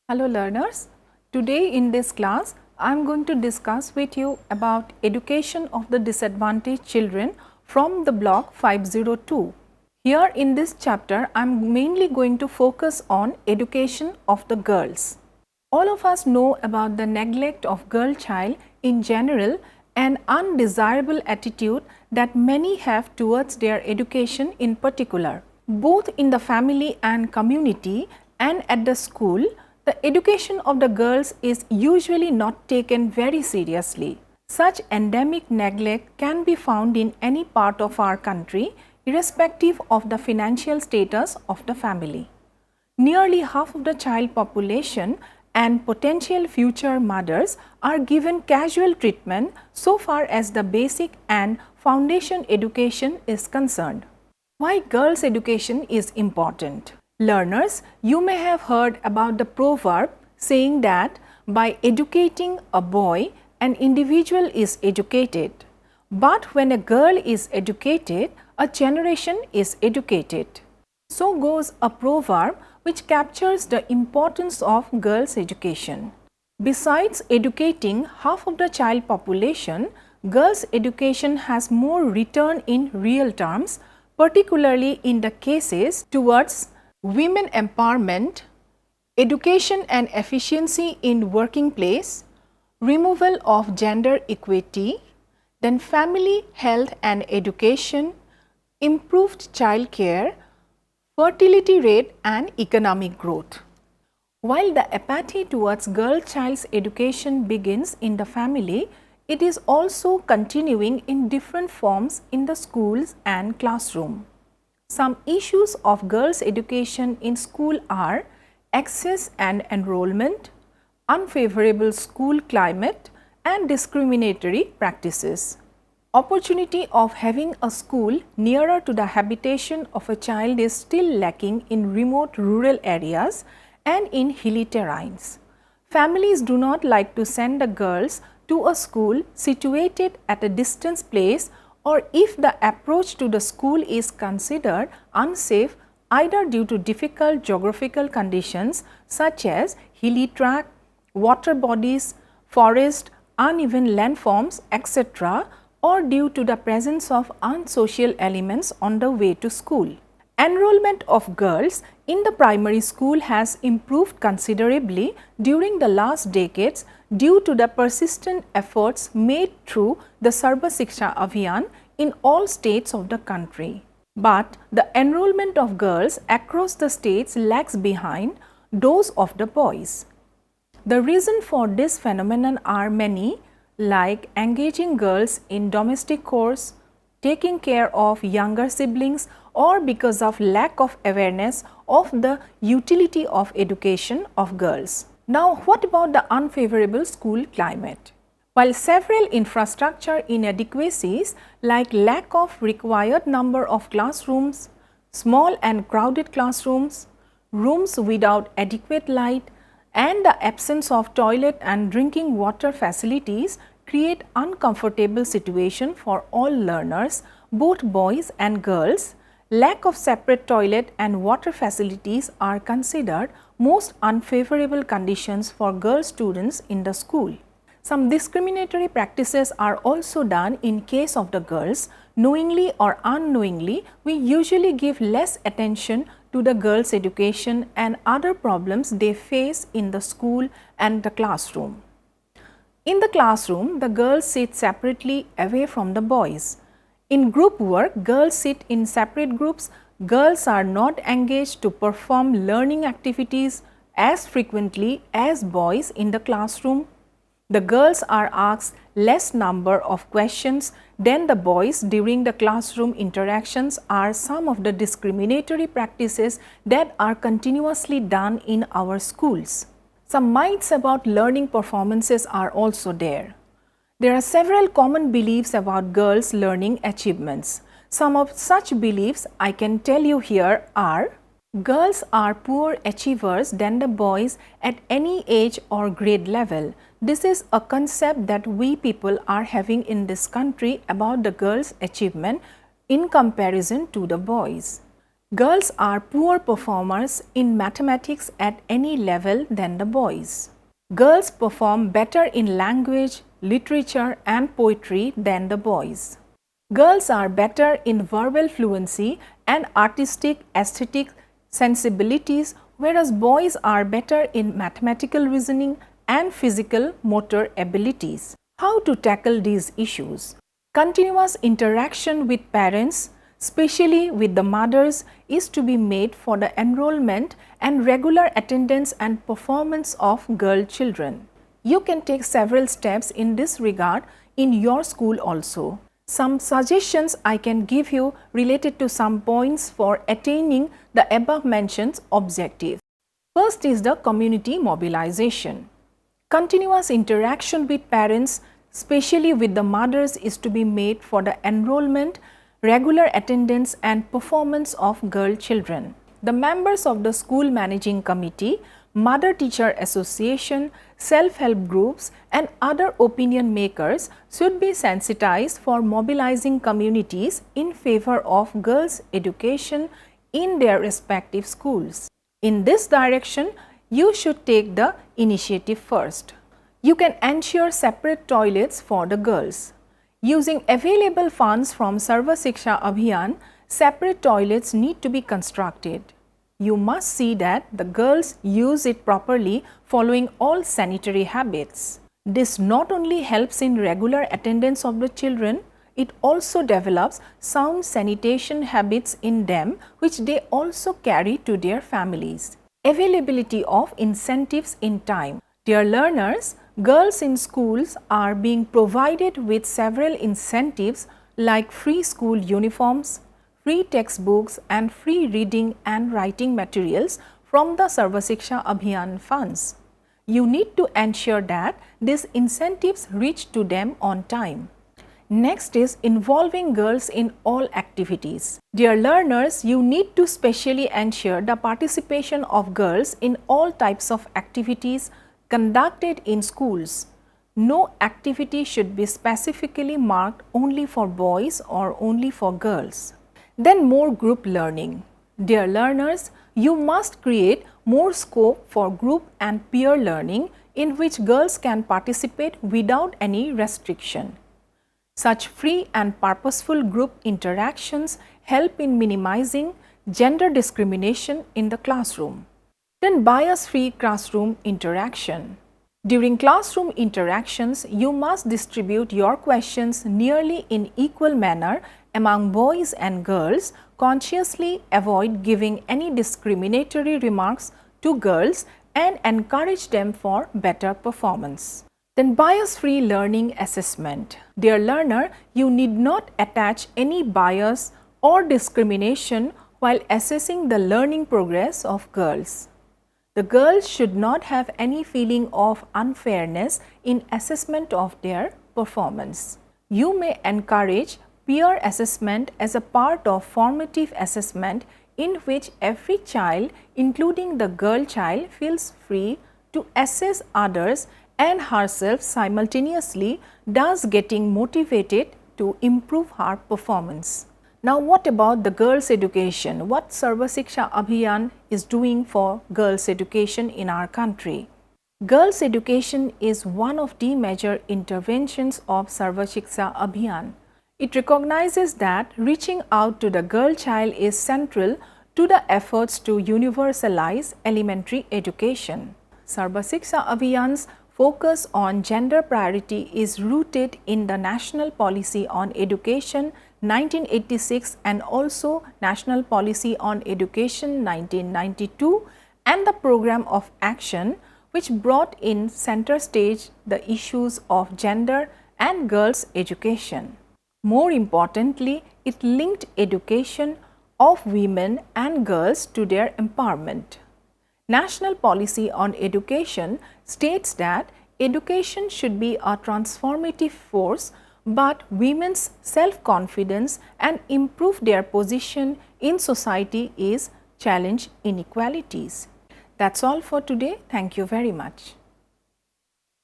Hello learners, today in this class I am going to discuss with you about education of the disadvantaged children from the block 502. Here in this chapter I am mainly going to focus on education of the girls. All of us know about the neglect of girl child in general and undesirable attitude that many have towards their education in particular. Both in the family and community and at the school, the education of the girls is usually not taken very seriously. Such endemic neglect can be found in any part of our country, irrespective of the financial status of the family. Nearly half of the child population and potential future mothers are given casual treatment so far as the basic and foundation education is concerned. Why girls' education is important? Learners, you may have heard about the proverb saying that by educating a boy, an individual is educated. But when a girl is educated, a generation is educated. So goes a proverb which captures the importance of girls' education. Besides educating half of the child population, girls' education has more return in real terms, particularly in the cases towards women empowerment, education and efficiency in working place, removal of gender equity, then family health and education, improved child care, fertility rate and economic growth. While the apathy towards girl child's education begins in the family, it is also continuing in different forms in the schools and classroom. Some issues of girls' education in school are access and enrollment, unfavorable school climate and discriminatory practices. Opportunity of having a school nearer to the habitation of a child is still lacking in remote rural areas and in hilly terrains. Families do not like to send the girls to a school situated at a distant place, or if the approach to the school is considered unsafe either due to difficult geographical conditions such as hilly track, water bodies, forest, uneven landforms, etc., or due to the presence of unsocial elements on the way to school. Enrollment of girls in the primary school has improved considerably during the last decades due to the persistent efforts made through the Sarva Shiksha Abhiyan in all states of the country. But the enrollment of girls across the states lags behind those of the boys. The reason for this phenomenon are many, like engaging girls in domestic chores, taking care of younger siblings, or because of lack of awareness of the utility of education of girls. Now, what about the unfavorable school climate? While several infrastructure inadequacies like lack of required number of classrooms, small and crowded classrooms, rooms without adequate light, and the absence of toilet and drinking water facilities create uncomfortable situation for all learners, both boys and girls, lack of separate toilet and water facilities are considered most unfavorable conditions for girl students in the school. Some discriminatory practices are also done in case of the girls. Knowingly or unknowingly, we usually give less attention to the girls' education and other problems they face in the school and the classroom. In the classroom, the girls sit separately away from the boys. In group work, girls sit in separate groups. Girls are not engaged to perform learning activities as frequently as boys in the classroom. The girls are asked less number of questions than the boys during the classroom interactions are some of the discriminatory practices that are continuously done in our schools. Some myths about learning performances are also there. There are several common beliefs about girls' learning achievements. Some of such beliefs I can tell you here are: girls are poor achievers than the boys at any age or grade level. This is a concept that we people are having in this country about the girls' achievement in comparison to the boys. Girls are poor performers in mathematics at any level than the boys. Girls perform better in language, literature and poetry than the boys. Girls are better in verbal fluency and artistic aesthetic sensibilities, whereas boys are better in mathematical reasoning and physical motor abilities. How to tackle these issues? Continuous interaction with parents, especially with the mothers, is to be made for the enrollment and regular attendance and performance of girl children. You can take several steps in this regard in your school also. Some suggestions I can give you related to some points for attaining the above mentioned objectives. First is the community mobilization. Continuous interaction with parents, especially with the mothers, is to be made for the enrollment, regular attendance and performance of girl children. The members of the school managing committee, mother-teacher association, self-help groups and other opinion makers should be sensitized for mobilizing communities in favor of girls' education in their respective schools. In this direction, you should take the initiative first. You can ensure separate toilets for the girls. Using available funds from Sarva Shiksha Abhiyan, separate toilets need to be constructed. You must see that the girls use it properly following all sanitary habits. This not only helps in regular attendance of the children, it also develops sound sanitation habits in them which they also carry to their families. Availability of incentives in time. Dear learners, girls in schools are being provided with several incentives like free school uniforms, free textbooks and free reading and writing materials from the Sarva Shiksha Abhiyan funds. You need to ensure that these incentives reach to them on time. Next is involving girls in all activities. Dear learners, you need to specially ensure the participation of girls in all types of activities conducted in schools. No activity should be specifically marked only for boys or only for girls. Then more group learning. Dear learners, you must create more scope for group and peer learning in which girls can participate without any restriction. Such free and purposeful group interactions help in minimizing gender discrimination in the classroom. Then bias-free classroom interaction. During classroom interactions, you must distribute your questions nearly in equal manner among boys and girls, consciously avoid giving any discriminatory remarks to girls and encourage them for better performance. Then bias-free learning assessment. Dear learner, you need not attach any bias or discrimination while assessing the learning progress of girls. The girls should not have any feeling of unfairness in assessment of their performance. You may encourage peer assessment as a part of formative assessment in which every child, including the girl child, feels free to assess others and herself simultaneously, thus getting motivated to improve her performance. Now what about the girls' education? What Sarva Shiksha Abhiyan is doing for girls' education in our country? Girls' education is one of the major interventions of Sarva Shiksha Abhiyan. It recognizes that reaching out to the girl child is central to the efforts to universalize elementary education. Sarva Shiksha Abhiyan's focus on gender priority is rooted in the National Policy on Education 1986 and also National Policy on Education 1992 and the Program of Action which brought in center stage the issues of gender and girls' education. More importantly, it linked education of women and girls to their empowerment. National Policy on Education states that education should be a transformative force, but women's self-confidence and improve their position in society is challenge inequalities. That's all for today. Thank you very much.